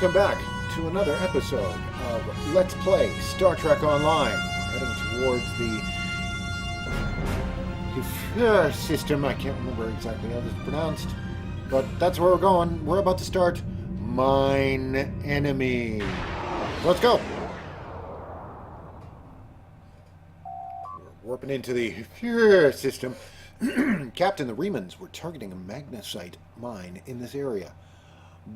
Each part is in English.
welcome back to another episode of Let's Play Star Trek Online. We're heading towards the system. I can't remember exactly how this is pronounced, but that's where we're going. We're about to start Mine Enemy. Let's go. We're warping into the system. Captain, the Remans were targeting a magnesite mine in this area,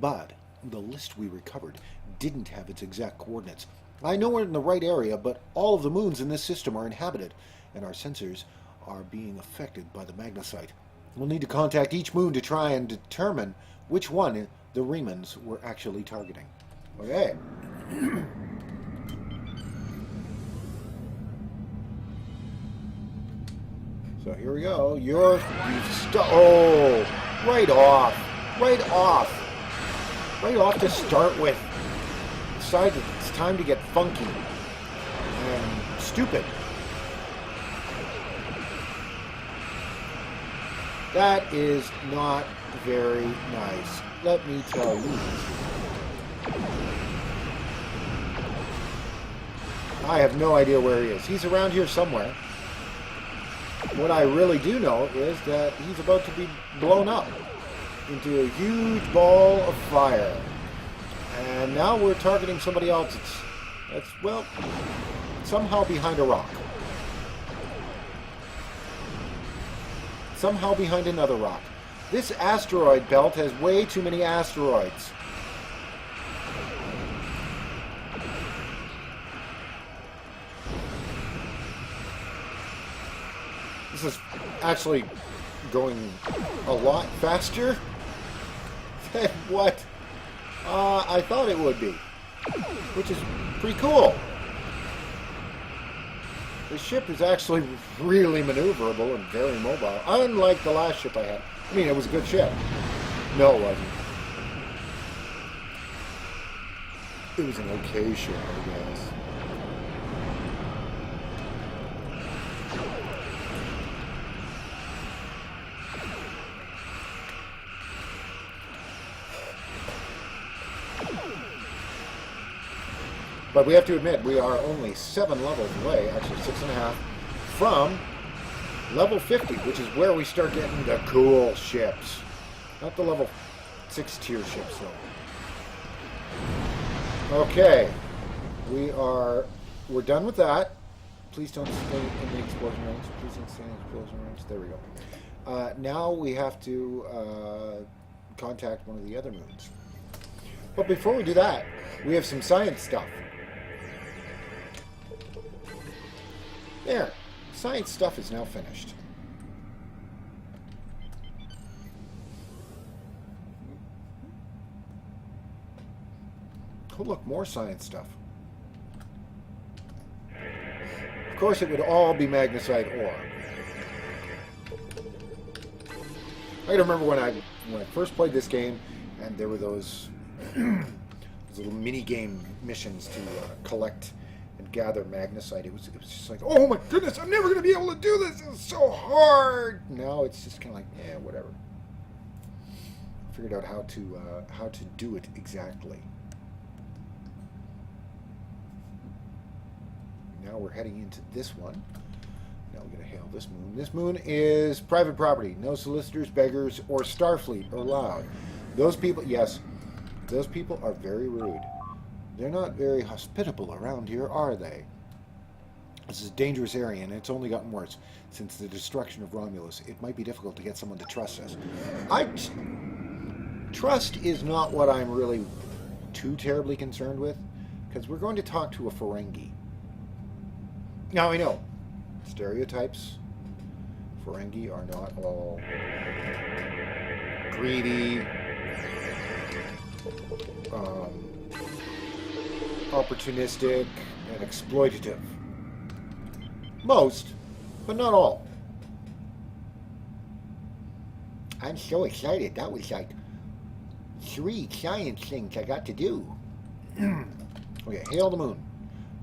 but the list we recovered didn't have its exact coordinates. I know we're in the right area, but all of the moons in this system are inhabited, and our sensors are being affected by the magnesite. We'll need to contact each moon to try and determine which one the Remans were actually targeting. Okay. So here we go. Oh, right off. Right off to start with. Decide that it's time to get funky and stupid. That is not very nice, let me tell you. I have no idea where he is. He's around here somewhere. What I really do know is that he's about to be blown up into a huge ball of fire. And now we're targeting somebody else that's, well, somehow behind a rock. Somehow behind another rock. This asteroid belt has way too many asteroids. This is actually going a lot faster than what I thought it would be, which is pretty cool. The ship is actually really maneuverable and very mobile, unlike the last ship I had. I mean, it was a good ship. No, it wasn't. It was an okay ship, I guess. But we have to admit, we are only 7 levels away, actually 6.5, from level 50, which is where we start getting the cool ships. Not the level 6 tier ships, though. Okay. We're done with that. Please don't stay in the explosion range. Please don't stay in the explosion range. There we go. Now we have to contact one of the other moons. But before we do that, we have some science stuff. There. Science stuff is now finished. Oh, look, more science stuff. Of course, it would all be magnesite ore. I remember when I first played this game, and there were those little mini-game missions to collect and gather magnesite. It was just like, oh my goodness, I'm never going to be able to do this. It's so hard. Now it's just kind of like, yeah, whatever. Figured out how to do it exactly. Now we're heading into this one. Now we're going to hail this moon. This moon is private property. No solicitors, beggars, or Starfleet are allowed. Those people, yes, those people are very rude. They're not very hospitable around here, are they? This is a dangerous area, and it's only gotten worse since the destruction of Romulus. It might be difficult to get someone to trust us. Trust is not what I'm really too terribly concerned with, because we're going to talk to a Ferengi. Now, I know, stereotypes, Ferengi are not all greedy, opportunistic, and exploitative. Most, but not all. I'm so excited. That was like 3 science things I got to do. Okay, hail the moon.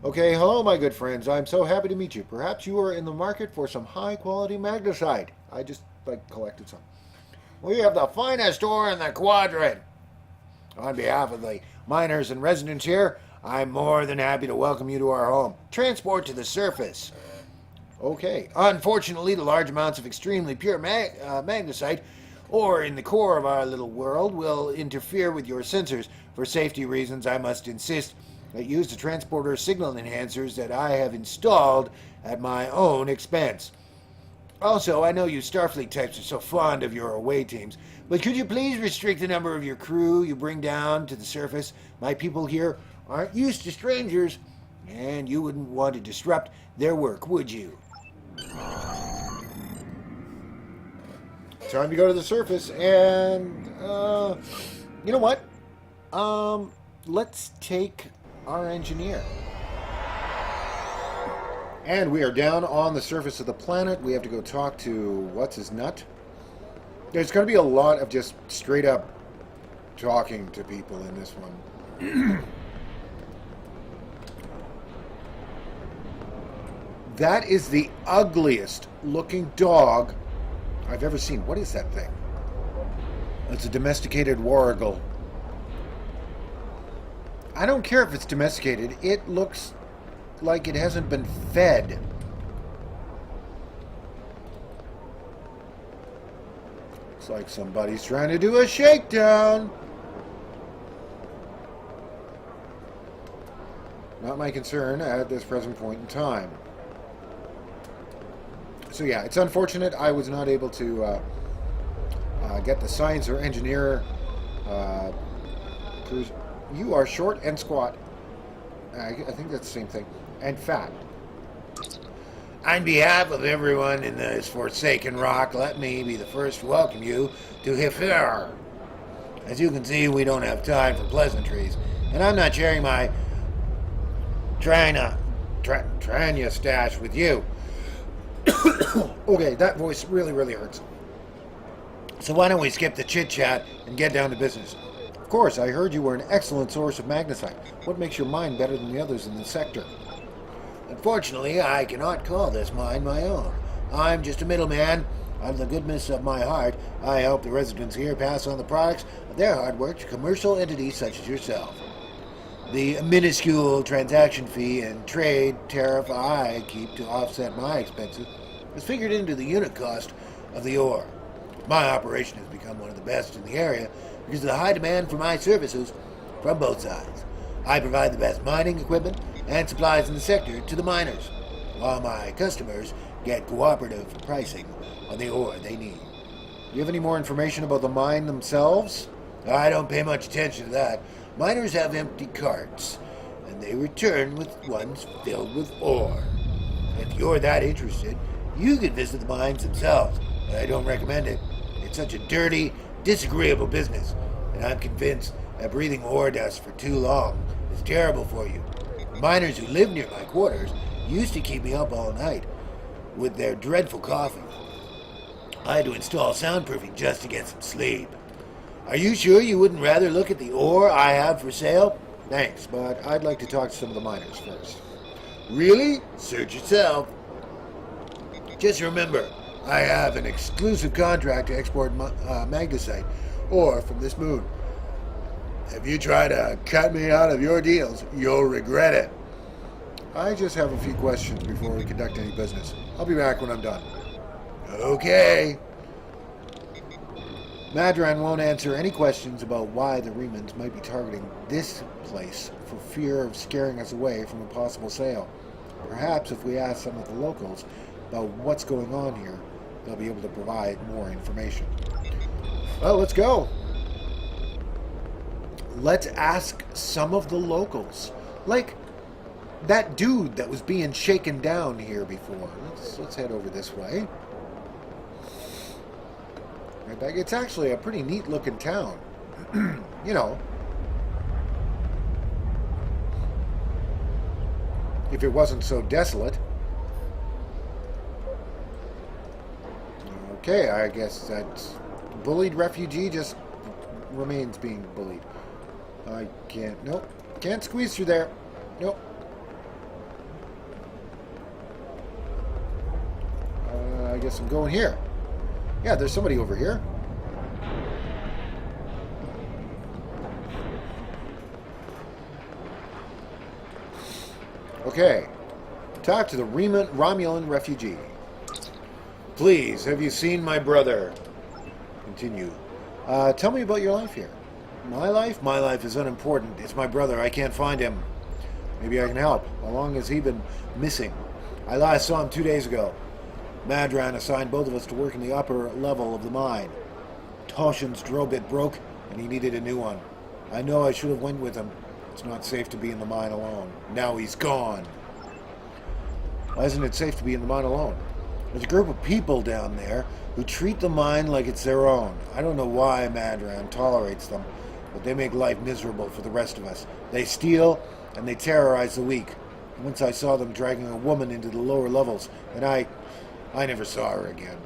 Okay, hello my good friends. I'm so happy to meet you. Perhaps you are in the market for some high-quality magnesite. I just, collected some. We have the finest ore in the quadrant. On behalf of the miners and residents here, I'm more than happy to welcome you to our home. Transport to the surface. Okay. Unfortunately, the large amounts of extremely pure magnesite ore in the core of our little world will interfere with your sensors. For safety reasons, I must insist that you use the transporter signal enhancers that I have installed at my own expense. Also, I know you Starfleet types are so fond of your away teams, but could you please restrict the number of your crew you bring down to the surface? My people here aren't used to strangers, and you wouldn't want to disrupt their work, would you? Time to go to the surface, and, you know what? Let's take our engineer. And we are down on the surface of the planet. We have to go talk to what's his nut. There's going to be a lot of just straight up talking to people in this one. That is the ugliest looking dog I've ever seen. What is that thing? It's a domesticated warrigal. I don't care if it's domesticated. It looks like it hasn't been fed. Looks like somebody's trying to do a shakedown. Not my concern at this present point in time. So yeah, it's unfortunate I was not able to get the science or engineer crews. You are short and squat. I think that's the same thing. And fat. On behalf of everyone in this forsaken rock, let me be the first to welcome you to Hifir. As you can see, we don't have time for pleasantries, and I'm not sharing my Tranya stash with you. Okay, that voice really hurts. So why don't we skip the chit-chat and get down to business? Of course, I heard you were an excellent source of magnesite. What makes your mine better than the others in the sector? Unfortunately, I cannot call this mine my own. I'm just a middleman. Out of the goodness of my heart, I help the residents here pass on the products of their hard work to commercial entities such as yourself. The minuscule transaction fee and trade tariff I keep to offset my expenses is figured into the unit cost of the ore. My operation has become one of the best in the area because of the high demand for my services from both sides. I provide the best mining equipment and supplies in the sector to the miners, while my customers get cooperative pricing on the ore they need. Do you have any more information about the mine themselves? I don't pay much attention to that. Miners have empty carts, and they return with ones filled with ore. If you're that interested, you could visit the mines themselves, but I don't recommend it. It's such a dirty, disagreeable business, and I'm convinced that breathing ore dust for too long is terrible for you. The miners who live near my quarters used to keep me up all night with their dreadful coughing. I had to install soundproofing just to get some sleep. Are you sure you wouldn't rather look at the ore I have for sale? Thanks, but I'd like to talk to some of the miners first. Really? Search yourself. Just remember, I have an exclusive contract to export magnesite ore from this moon. If you try to cut me out of your deals, you'll regret it. I just have a few questions before we conduct any business. I'll be back when I'm done. Okay. Madran won't answer any questions about why the Remans might be targeting this place for fear of scaring us away from a possible sale. Perhaps if we ask some of the locals about what's going on here, they'll be able to provide more information. Well, let's go. Let's ask some of the locals. Like that dude that was being shaken down here before. Let's head over this way. Right back. It's actually a pretty neat looking town. You know. If it wasn't so desolate. Okay, I guess that bullied refugee just remains being bullied. I can't, nope, can't squeeze through there. Nope. I guess I'm going here. Yeah, there's somebody over here. Okay. Talk to the Romulan refugee. Please, have you seen my brother? Continue. Tell me about your life here. My life? My life is unimportant. It's my brother. I can't find him. Maybe I can help. How long has he been missing? I last saw him 2 days ago. Madran assigned both of us to work in the upper level of the mine. Toshin's drill bit broke, and he needed a new one. I know I should have went with him. It's not safe to be in the mine alone. Now he's gone. Why isn't it safe to be in the mine alone? There's a group of people down there who treat the mine like it's their own. I don't know why Madran tolerates them, but they make life miserable for the rest of us. They steal, and they terrorize the weak. Once I saw them dragging a woman into the lower levels, and I never saw her again.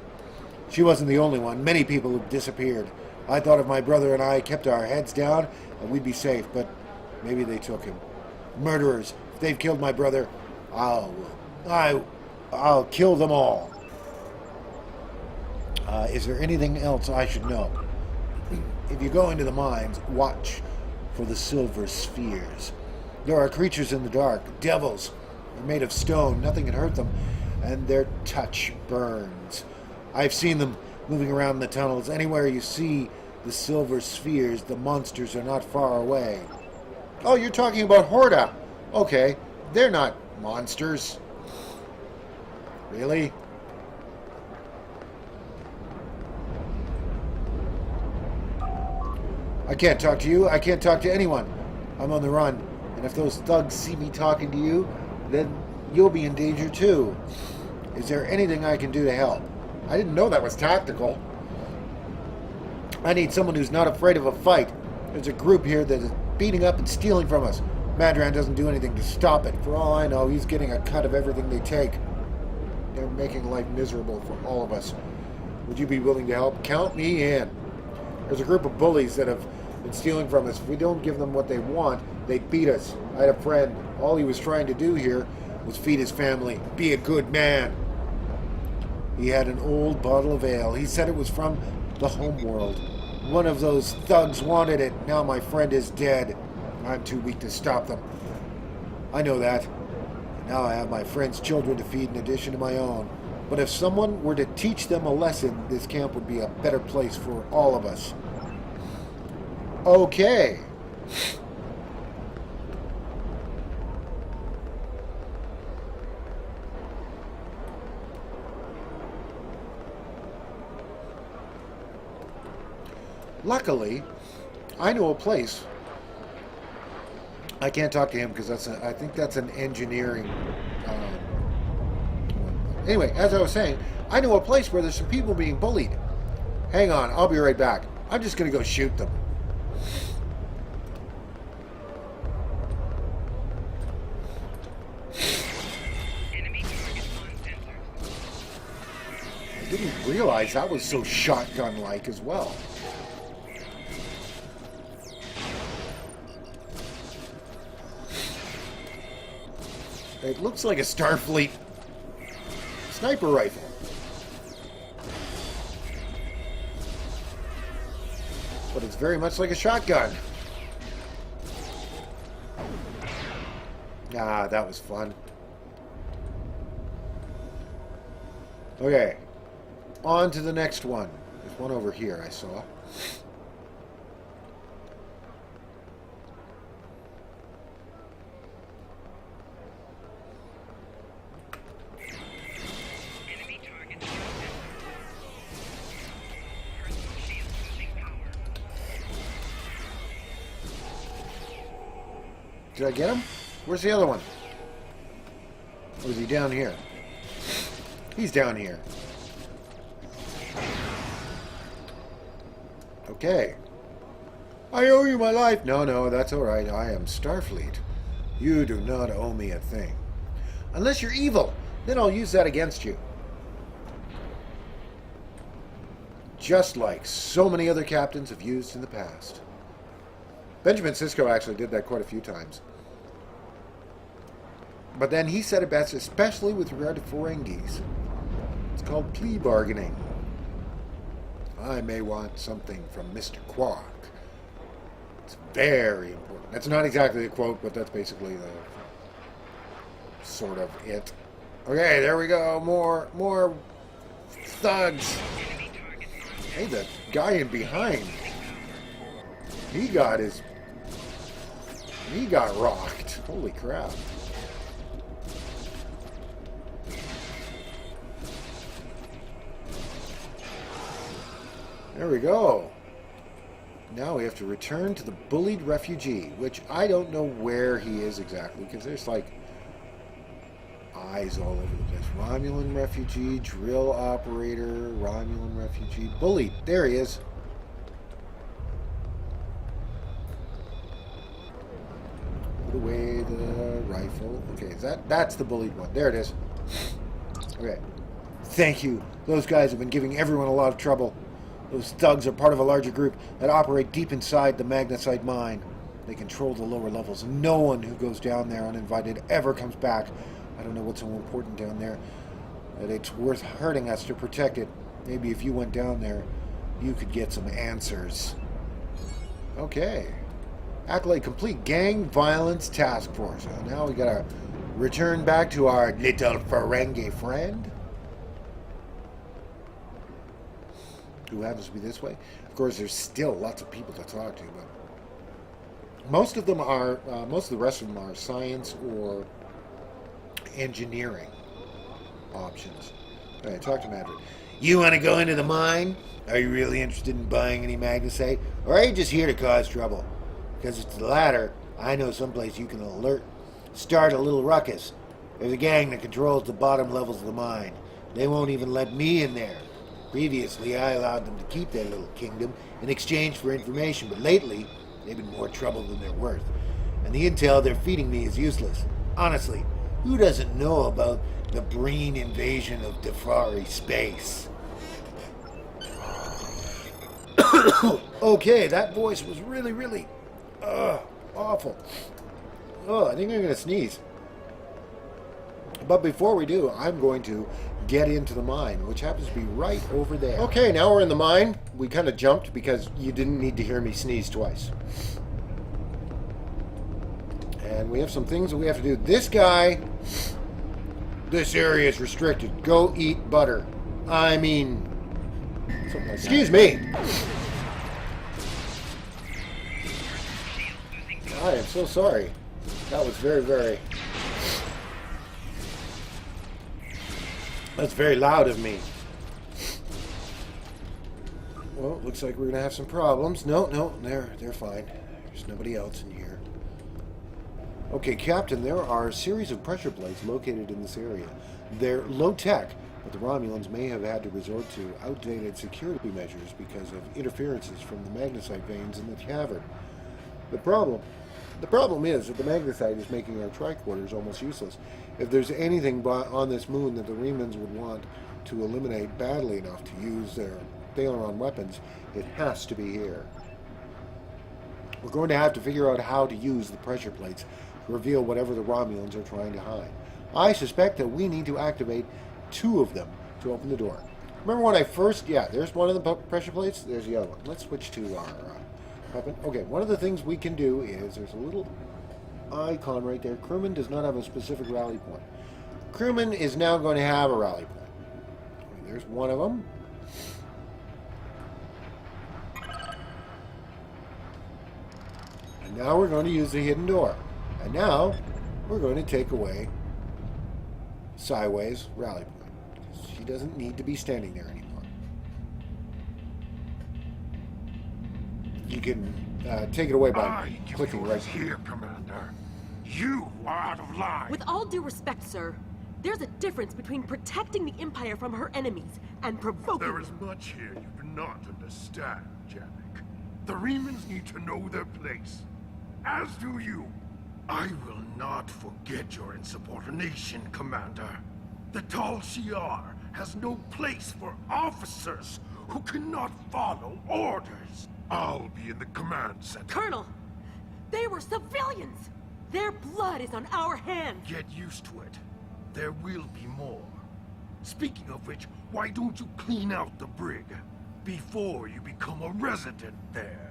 She wasn't the only one. Many people have disappeared. I thought if my brother and I kept our heads down, we'd be safe, but maybe they took him. Murderers. If they've killed my brother, I'll kill them all. Is there anything else I should know? If you go into the mines, watch for the silver spheres. There are creatures in the dark, devils. They're made of stone. Nothing can hurt them, and their touch burns. I've seen them moving around the tunnels. Anywhere you see the silver spheres, the monsters are not far away. Oh, you're talking about Horda. Okay, they're not monsters. Really? I can't talk to you. I can't talk to anyone. I'm on the run. And if those thugs see me talking to you, then you'll be in danger too. Is there anything I can do to help? I didn't know that was tactical. I need someone who's not afraid of a fight. There's a group here that is beating up and stealing from us. Madran doesn't do anything to stop it. For all I know, he's getting a cut of everything they take. They're making life miserable for all of us. Would you be willing to help? Count me in. There's a group of bullies that have been stealing from us. If we don't give them what they want, they beat us. I had a friend. All he was trying to do here was feed his family. Be a good man. He had an old bottle of ale. He said it was from the homeworld. One of those thugs wanted it. Now my friend is dead. I'm too weak to stop them. I know that. Now I have my friend's children to feed in addition to my own. But if someone were to teach them a lesson, this camp would be a better place for all of us. Okay. Luckily, I know a place. I can't talk to him because I think that's an engineering. Anyway, as I was saying, I know a place where there's some people being bullied. Hang on, I'll be right back. I'm just going to go shoot them. I didn't realize that was so shotgun-like as well. It looks like a Starfleet sniper rifle. But it's very much like a shotgun. Ah, that was fun. Okay. On to the next one. There's one over here I saw. Did I get him? Where's the other one? Or is he down here? He's down here. Okay. I owe you my life. No, that's all right. I am Starfleet. You do not owe me a thing. Unless you're evil. Then I'll use that against you. Just like so many other captains have used in the past. Benjamin Sisko actually did that quite a few times. But then he said it best, especially with regard to Ferengis. It's called plea bargaining. I may want something from Mr. Quark. It's very important. That's not exactly a quote, but that's basically sort of it. Okay, there we go. More thugs. Hey, the guy in behind. He got rocked. Holy crap. There we go. Now we have to return to the bullied refugee, which I don't know where he is exactly, because there's like eyes all over the place. Romulan refugee, drill operator, Romulan refugee, bullied. There he is. Put away the rifle. Okay, that's the bullied one. There it is. Okay. Thank you. Those guys have been giving everyone a lot of trouble. Those thugs are part of a larger group that operate deep inside the magnesite mine. They control the lower levels. No one who goes down there uninvited ever comes back. I don't know what's so important down there that it's worth hurting us to protect it. Maybe if you went down there, you could get some answers. Okay. Accolade complete. Gang Violence Task Force. Now we gotta return back to our little Ferengi friend, who happens to be this way. Of course, there's still lots of people to talk to, but most of the rest of them are science or engineering options. All right, talk to Madrid. You want to go into the mine? Are you really interested in buying any magnesite? Or are you just here to cause trouble? Because it's the latter, I know someplace you can start a little ruckus. There's a gang that controls the bottom levels of the mine. They won't even let me in there. Previously, I allowed them to keep their little kingdom in exchange for information, but lately, they've been more trouble than they're worth. And the intel they're feeding me is useless. Honestly, who doesn't know about the Breen invasion of Defari space? Okay, that voice was really, really awful. Oh, I think I'm going to sneeze. But before we do, I'm going to get into the mine, which happens to be right over there. Okay, now we're in the mine. We kind of jumped because you didn't need to hear me sneeze twice. And we have some things that we have to do. This area is restricted. Go eat butter. I mean, something like excuse me. I am so sorry. That was that's very loud of me. Well, looks like we're going to have some problems. No, they're fine. There's nobody else in here. Okay, Captain, there are a series of pressure plates located in this area. They're low-tech, but the Romulans may have had to resort to outdated security measures because of interferences from the magnesite veins in the cavern. The problem is that the magnesite is making our tricorders almost useless. If there's anything on this moon that the Remans would want to eliminate badly enough to use their Thalaron weapons, it has to be here. We're going to have to figure out how to use the pressure plates to reveal whatever the Romulans are trying to hide. I suspect that we need to activate 2 of them to open the door. Remember when I first... Yeah, there's one of the pressure plates. There's the other one. Let's switch to our weapon. Okay, one of the things we can do is... There's a little icon right there. Crewman does not have a specific rally point. Crewman is now going to have a rally point. Okay, there's one of them. And now we're going to use the hidden door. And now we're going to take away Sideways rally point. She doesn't need to be standing there anymore. You can take it away by clicking right here, Commander. You are out of line. With all due respect, sir, there's a difference between protecting the Empire from her enemies and provoking There is much here you do not understand, Janek. The Remans need to know their place. As do you. I will not forget your insubordination, Commander. The Tal Shiar has no place for officers who cannot follow orders. I'll be in the command center. Colonel, they were civilians. Their blood is on our hands. Get used to it. There will be more. Speaking of which, why don't you clean out the brig before you become a resident there?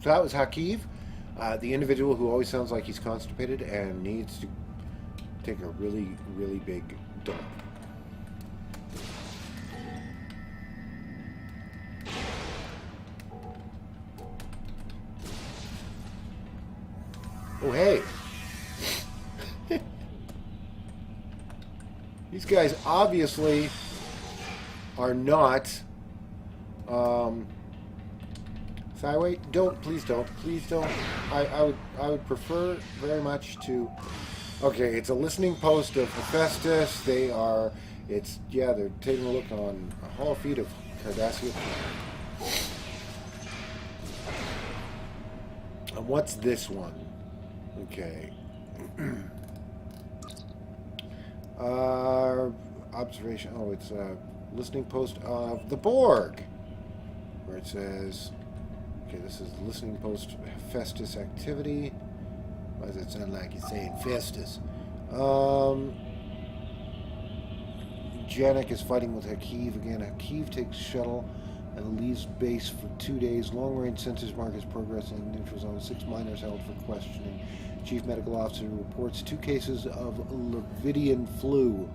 So that was Hakiv. The individual who always sounds like he's constipated and needs to take a really, really big dump. Oh, hey. These guys obviously are not... Skyway, please don't. I would prefer very much to... Okay, it's a listening post of Hephaestus. They're taking a look on a hollow feet of Cardassia. And what's this one? Okay. Observation. Oh, it's a listening post of the Borg, where it says, okay, this is the listening post Hephaestus activity. Why does it sound like he's saying Festus? Janek is fighting with Hakiv again. Hakiv takes shuttle and leaves base for 2 days. Long-range sensors mark his progress in neutral zone. 6 miners held for questioning. Chief Medical Officer reports 2 cases of Levidian flu.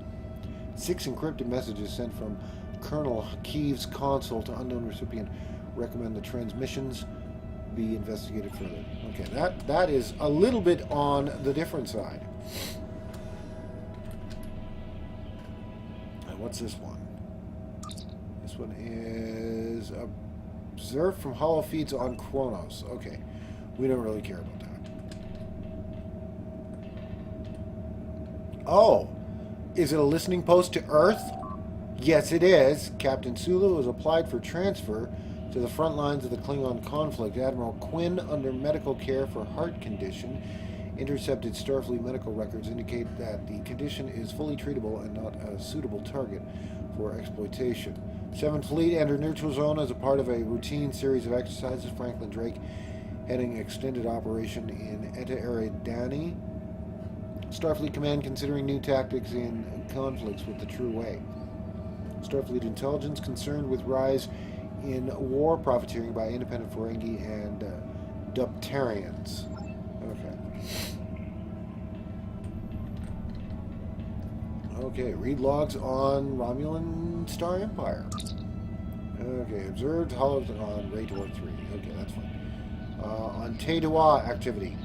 6 encrypted messages sent from Colonel Hakiv's console to unknown recipient recommend the transmissions be investigated further. Okay, that is a little bit on the different side. And what's this one? This one is observed from hollow feeds on Kronos. Okay, we don't really care about that. Oh, is it a listening post to Earth? Yes, it is. Captain Sulu has applied for transfer to the front lines of the Klingon conflict. Admiral Quinn, under medical care for heart condition. Intercepted Starfleet medical records indicate that the condition is fully treatable and not a suitable target for exploitation. 7th Fleet entered neutral zone as a part of a routine series of exercises. Franklin Drake heading extended operation in Eta Eridani. Starfleet Command considering new tactics in conflicts with the True Way. Starfleet Intelligence concerned with rise in war profiteering by independent Ferengi and Duptarians. Okay, read logs on Romulan Star Empire. Okay, observed hollows on Raytor 3. Okay, that's fine. On Ta-Dawa activity.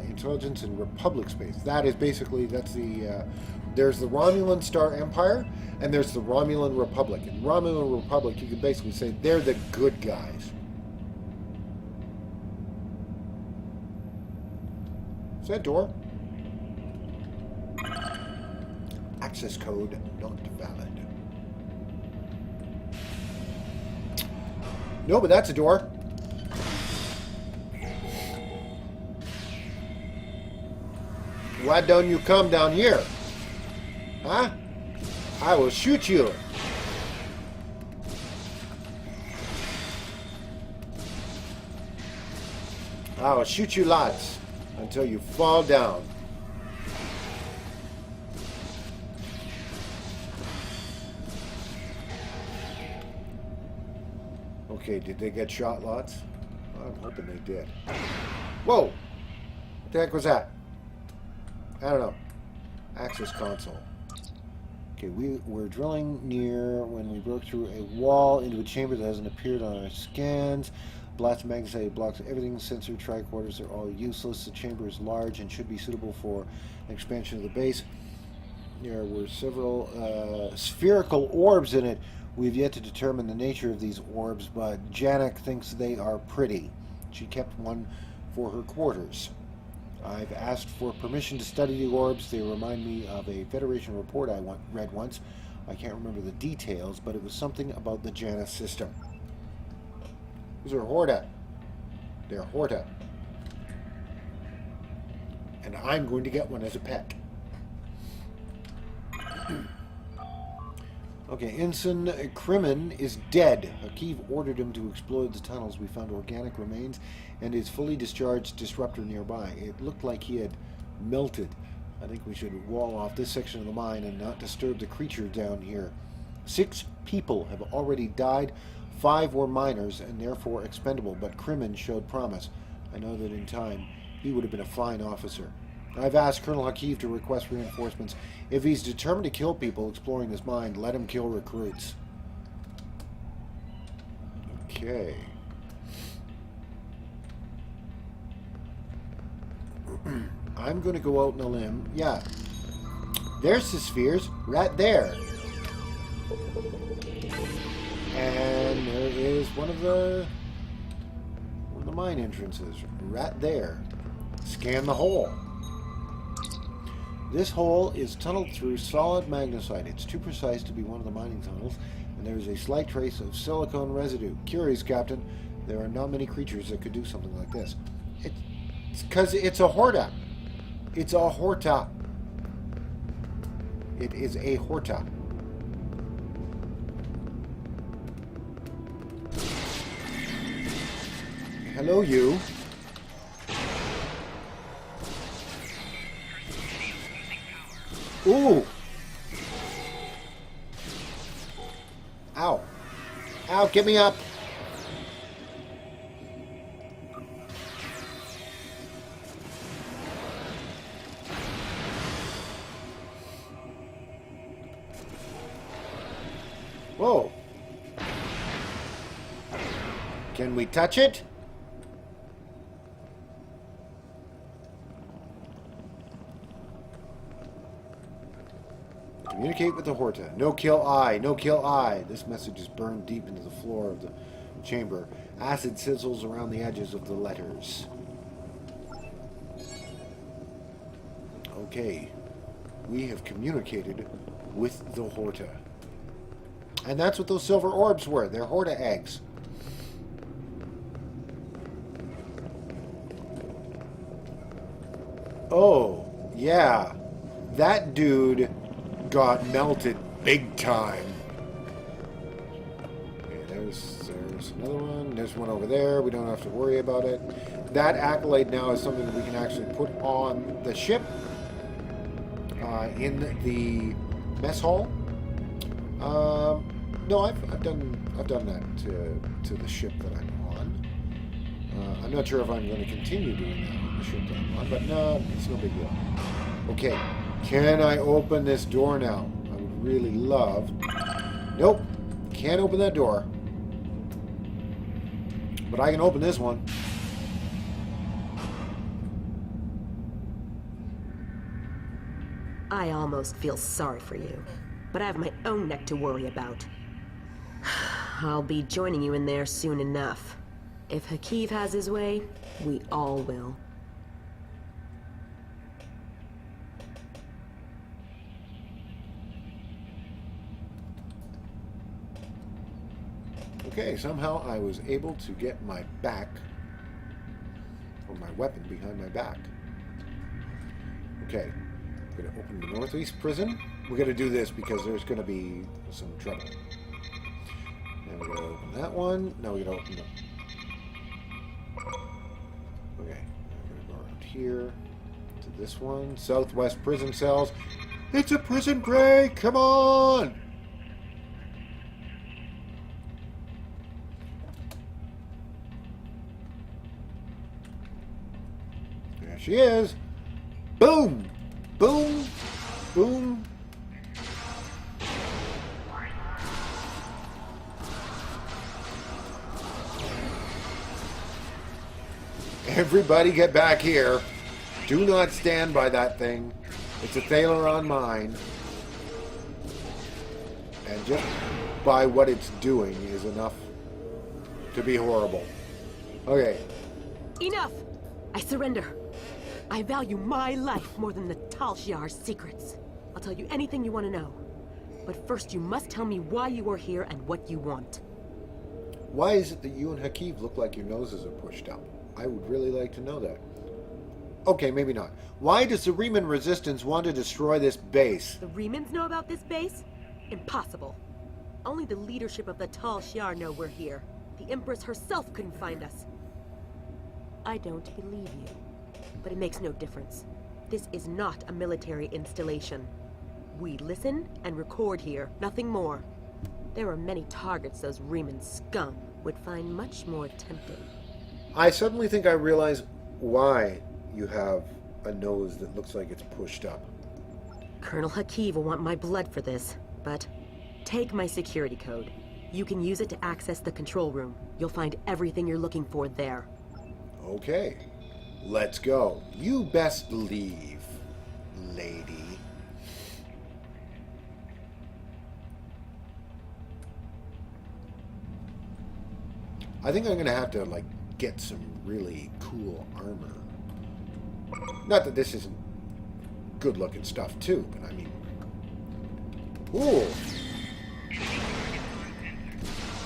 Intelligence in Republic space. That is basically, there's the Romulan Star Empire, and there's the Romulan Republic. In Romulan Republic, you can basically say they're the good guys. Is that door? Access code not valid. No, but that's a door. Why don't you come down here? Huh? I will shoot you. I will shoot you lots until you fall down. Okay, did they get shot lots? I'm hoping they did. Whoa! What the heck was that? I don't know. Access console. Okay, we're drilling near when we broke through a wall into a chamber that hasn't appeared on our scans. Blast magnetic blocks everything. Sensor tricorders are all useless. The chamber is large and should be suitable for an expansion of the base. There were several spherical orbs in it. We've yet to determine the nature of these orbs, but Janek thinks they are pretty. She kept one for her quarters. I've asked for permission to study the orbs. They remind me of a Federation report I read once. I can't remember the details, but it was something about the Janus system. These are Horta. They're Horta. And I'm going to get one as a pet. Okay, Ensign Krimen is dead. Hakiv ordered him to explore the tunnels. We found organic remains and his fully discharged disruptor nearby. It looked like he had melted. I think we should wall off this section of the mine and not disturb the creature down here. 6 people have already died. 5 were minors and therefore expendable, but Crimmins showed promise. I know that in time he would have been a fine officer. I've asked Colonel Hakeev to request reinforcements. If he's determined to kill people exploring this mine, let him kill recruits. Okay. I'm going to go out on a limb. Yeah. There's the spheres. Right there. And there is one of the mine entrances. Right there. Scan the hole. This hole is tunneled through solid magnesite. It's too precise to be one of the mining tunnels, and there is a slight trace of silicone residue. Curious, Captain. There are not many creatures that could do something like this. It's because it's a Horta. It's a Horta. It is a Horta. Hello, you. Ooh! Ow. Ow, get me up! Whoa. Can we touch it? Communicate with the Horta. No kill I. No kill I. This message is burned deep into the floor of the chamber. Acid sizzles around the edges of the letters. Okay. We have communicated with the Horta. And that's what those silver orbs were. They're Horta eggs. Oh, yeah. That dude got melted big time. Okay, there's another one. There's one over there. We don't have to worry about it. That accolade now is something that we can actually put on the ship in the mess hall. No, I've done that to the ship that I'm on. I'm not sure if I'm going to continue doing that on the ship that I'm on, but no, it's no big deal. Okay. Can I open this door now? I would really love... Nope. Can't open that door. But I can open this one. I almost feel sorry for you, but I have my own neck to worry about. I'll be joining you in there soon enough. If Hakeev has his way, we all will. Okay, somehow I was able to get my back, or my weapon behind my back. Okay, we're going to open the northeast prison. We're going to do this because there's going to be some trouble. Now we're going to open that one. Now we're going to open the... Okay, I'm going to go around here to this one. Southwest prison cells. It's a prison break! Come on! There she is. Boom! Boom! Boom! Everybody get back here. Do not stand by that thing. It's a Thalaron mine. And just by what it's doing is enough to be horrible. Okay. Enough! I surrender. I value my life more than the Tal Shiar's secrets. I'll tell you anything you want to know. But first you must tell me why you are here and what you want. Why is it that you and Hakeev look like your noses are pushed up? I would really like to know that. Okay, maybe not. Why does the Riemann Resistance want to destroy this base? The Riemans know about this base? Impossible. Only the leadership of the Tal Shiar know we're here. The Empress herself couldn't find us. I don't believe you. But it makes no difference. This is not a military installation. We listen and record here, nothing more. There are many targets those Riemann scum would find much more tempting. I suddenly think I realize why you have a nose that looks like it's pushed up. Colonel Hakiv will want my blood for this, but take my security code. You can use it to access the control room. You'll find everything you're looking for there. Okay, let's go. You best leave, lady. I think I'm gonna have to, like, get some really cool armor. Not that this isn't good-looking stuff, too, but I mean... Ooh!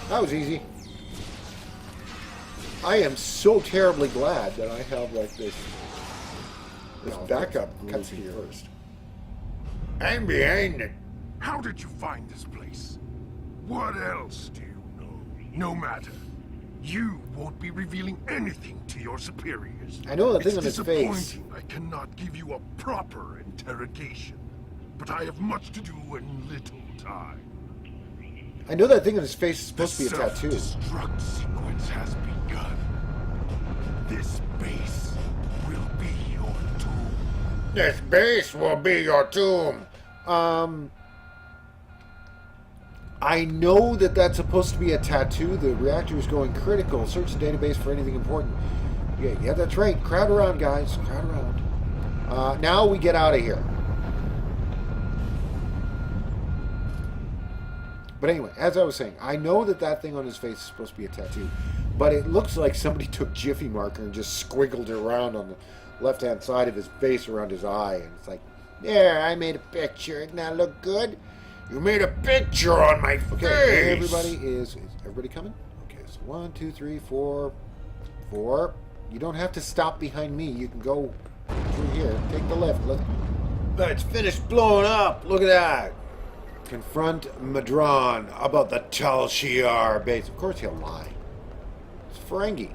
That was easy. I am so terribly glad that I have, like, this backup cutscene first. I'm behind it. How did you find this place? What else do you know? No matter. You won't be revealing anything to your superiors. I know that thing on It's his face. disappointing I cannot give you a proper interrogation, but I have much to do and little time. I know that thing on his face is The supposed to be a tattoo. self-destruct sequence has begun. This base will be your tomb. This base will be your tomb. I know that that's supposed to be a tattoo. The reactor is going critical. Search the database for anything important. Yeah, that's right. Crowd around, guys. Crowd around. Now we get out of here. But anyway, as I was saying, I know that that thing on his face is supposed to be a tattoo. But it looks like somebody took Jiffy marker and just squiggled it around on the left-hand side of his face around his eye. And it's like, there, I made a picture. Doesn't that look good? You made a picture on my face. Okay, everybody is everybody coming? Okay, so 1, 2, 3, 4. You don't have to stop behind me. You can go through here. Take the lift. It's finished blowing up. Look at that. Confront Madron about the Tal Shiar base. Of course he'll lie. It's Ferengi.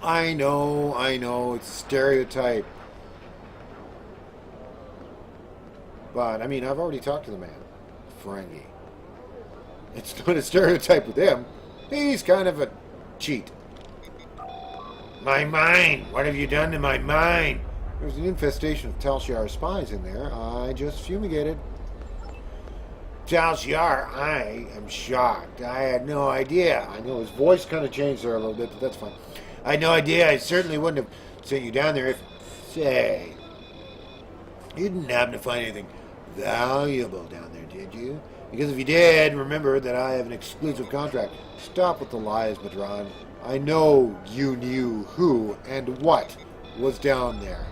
I know, it's a stereotype. But, I mean, I've already talked to the man. Ferengi. It's not a stereotype with him. He's kind of a cheat. My mine. What have you done to my mine? There's an infestation of Tal Shiar spies in there. I just fumigated. Tal Shiar, I am shocked. I had no idea. I know his voice kind of changed there a little bit, but that's fine. I had no idea. I certainly wouldn't have sent you down there if... Say, you didn't happen to find anything valuable down there, did you? Because if you did, remember that I have an exclusive contract. Stop with the lies, Madron. I know you knew who and what was down there.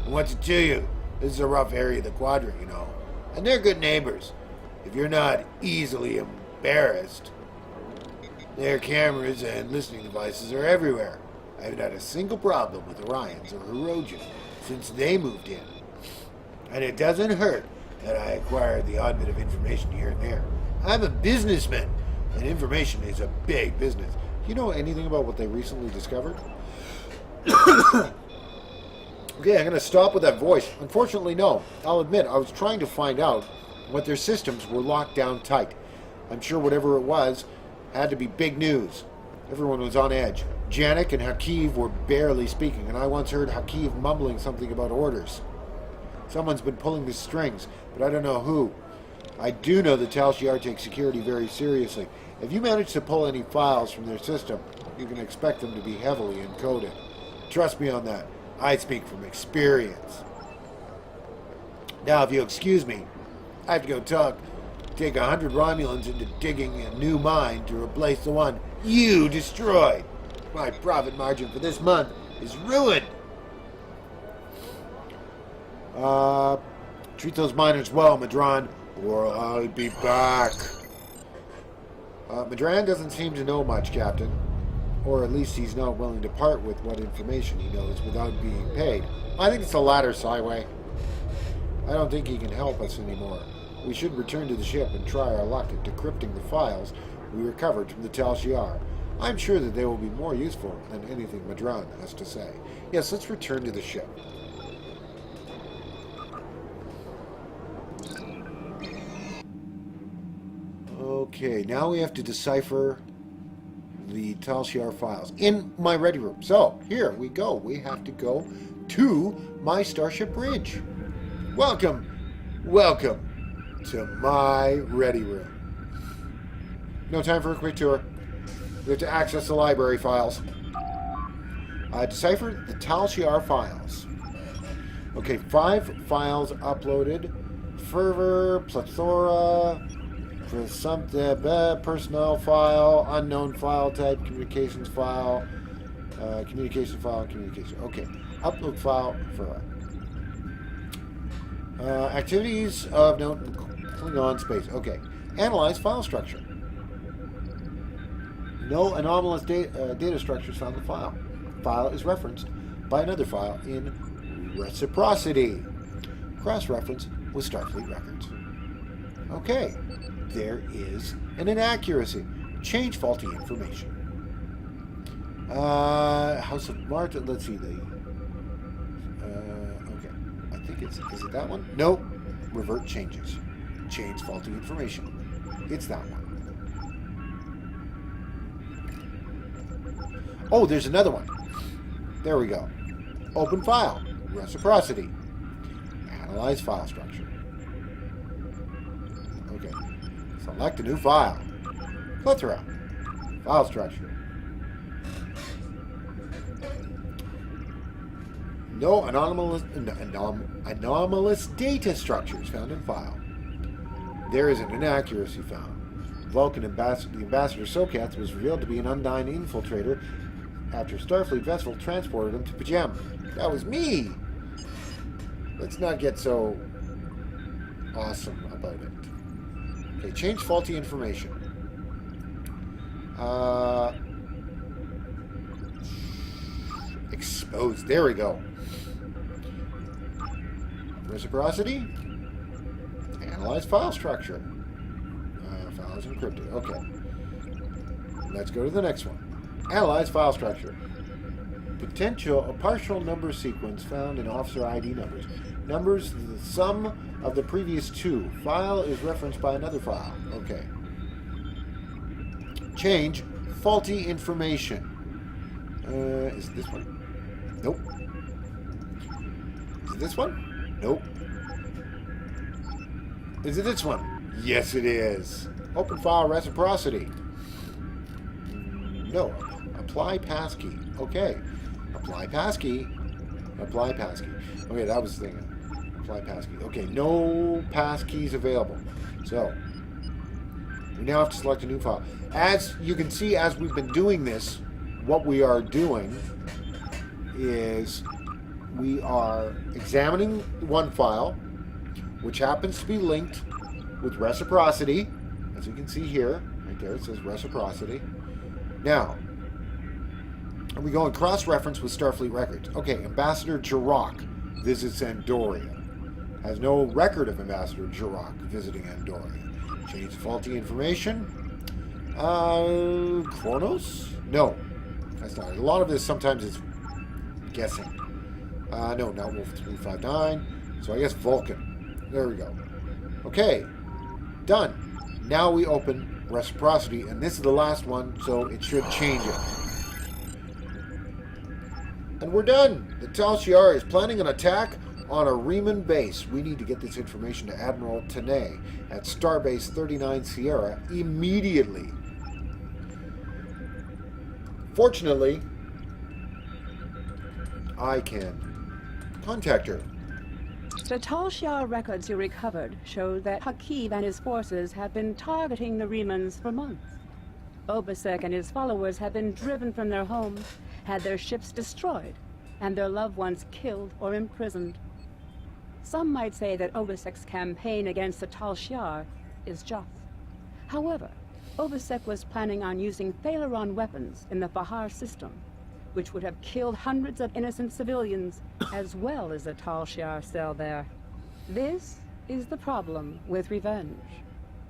And what's it to you? This is a rough area of the Quadrant, you know. And they're good neighbors. If you're not easily embarrassed, their cameras and listening devices are everywhere. I haven't had a single problem with Orions or Hirogen since they moved in. And it doesn't hurt that I acquire the odd bit of information here and there. I'm a businessman, and information is a big business. Do you know anything about what they recently discovered? Okay, I'm going to stop with that voice. Unfortunately, no. I'll admit, I was trying to find out what their systems were locked down tight. I'm sure whatever it was had to be big news. Everyone was on edge. Janek and Hakiv were barely speaking, and I once heard Hakiv mumbling something about orders. Someone's been pulling the strings, but I don't know who. I do know that Tal Shiar takes security very seriously. If you manage to pull any files from their system, you can expect them to be heavily encoded. Trust me on that. I speak from experience. Now, if you'll excuse me, I have to go take 100 Romulans into digging a new mine to replace the one you destroyed. My profit margin for this month is ruined. Treat those miners well, Madron, or I'll be back. Madron doesn't seem to know much, Captain. Or at least he's not willing to part with what information he knows without being paid. I think it's the latter, Cyway. I don't think he can help us anymore. We should return to the ship and try our luck at decrypting the files we recovered from the Tal Shiar. I'm sure that they will be more useful than anything Madron has to say. Yes, let's return to the ship. Okay, now we have to decipher the Tal Shiar files in my ready room. So, here we go. We have to go to my Starship Bridge. Welcome to my ready room. No time for a quick tour. We have to access the library files. Decipher the Tal Shiar files. Okay, 5 files uploaded. Fervor, plethora, presumptive personnel file, unknown file type, communication file. Okay, upload file for activities of note in Klingon space. Okay, analyze file structure. No anomalous data structures found in the file. File is referenced by another file in reciprocity. Cross-reference with Starfleet records. Okay, there is an inaccuracy. Change faulty information. House of Marta. Let's see the. Okay, I think is it that one? Nope. Revert changes. Change faulty information. It's that one. Oh, there's another one. There we go. Open file. Reciprocity. Analyze file structure. Okay. Select a new file. Plethora. File structure. No anomalous data structures found in file. There is an inaccuracy found. Vulcan the ambassador Sokath was revealed to be an Undyne infiltrator after Starfleet vessel transported him to Pajem. That was me! Let's not get so awesome about it. Okay, change faulty information. Exposed. There we go. Reciprocity. Analyze file structure. File is encrypted. Okay. Let's go to the next one. Analyze file structure. A partial number sequence found in officer ID numbers. Numbers the sum of the previous 2. File is referenced by another file. Okay. Change faulty information. Is it this one? Nope. Is it this one? Nope. Is it this one? Yes, it is. Open file reciprocity. No. Apply passkey. Okay. Apply passkey. Apply passkey. Okay, that was the thing. Apply passkey. Okay, no passkeys available. So, we now have to select a new file. As you can see, as we've been doing this, what we are doing is we are examining one file, which happens to be linked with reciprocity. As you can see here, right there, it says reciprocity. Now, we go and cross-reference with Starfleet records. Okay, Ambassador Jirok visits Andoria. Has no record of Ambassador Jirok visiting Andoria. Change faulty information. Kronos? No, that's not it. A lot of this sometimes is guessing. No, not Wolf 359. So I guess Vulcan. There we go. Okay, done. Now we open reciprocity, and this is the last one, so it should change it. And we're done. The Tal Shiar is planning an attack on a Riemann base. We need to get this information to Admiral Tanay at Starbase 39 Sierra immediately. Fortunately, I can contact her. The Tal Shiar records you recovered show that Hakeeb and his forces have been targeting the Riemanns for months. Obasek and his followers have been driven from their homes, had their ships destroyed, and their loved ones killed or imprisoned. Some might say that Obasek's campaign against the Tal Shiar is just. However, Obasek was planning on using Thalaron weapons in the Fahar system, which would have killed hundreds of innocent civilians, as well as a Tal Shiar cell there. This is the problem with revenge.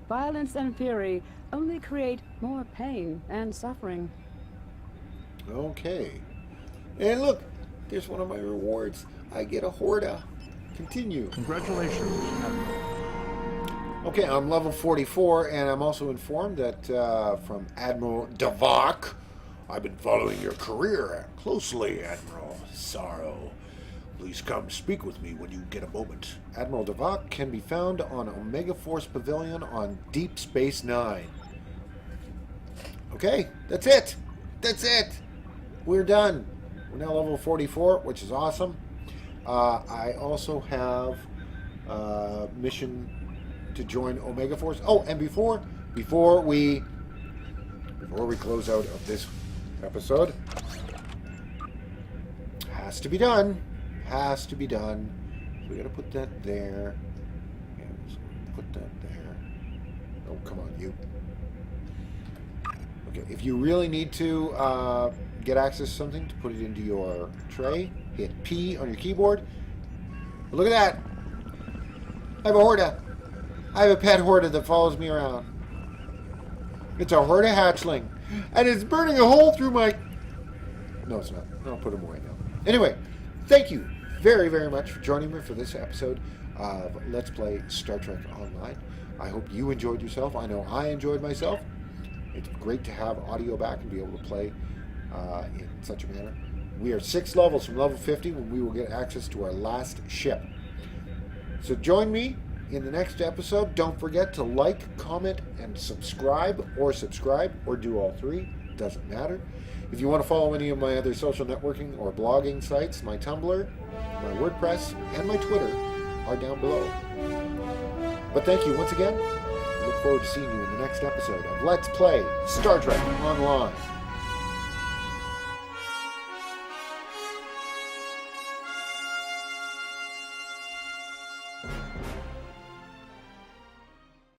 Violence and fury only create more pain and suffering. Okay. And look, there's one of my rewards. I get a Horda. Continue. Congratulations, Admiral. Okay, I'm level 44, and I'm also informed that from Admiral Davak, I've been following your career closely, Admiral Sorrow. Please come speak with me when you get a moment. Admiral Davak can be found on Omega Force Pavilion on Deep Space Nine. Okay, that's it. That's it. We're done. We're now level 44, which is awesome. I also have mission to join Omega Force. Oh, and before we close out of this episode, has to be done. Has to be done. So we gotta put that there. Yeah, so put that there. Oh, come on, you. Okay, if you really need to get access to something, to put it into your tray, hit P on your keyboard. But look at that! I have a Horta. I have a pet Horta that follows me around. It's a Horta hatchling. And it's burning a hole through my... No, it's not. I'll put him away now. Anyway, thank you very, very much for joining me for this episode of Let's Play Star Trek Online. I hope you enjoyed yourself. I know I enjoyed myself. It's great to have audio back and be able to play in such a manner. We are 6 levels from level 50 when we will get access to our last ship. So join me in the next episode. Don't forget to like, comment, and subscribe, or do all 3. Doesn't matter. If you want to follow any of my other social networking or blogging sites, my Tumblr, my WordPress, and my Twitter are down below. But thank you once again. I look forward to seeing you in the next episode of Let's Play Star Trek Online.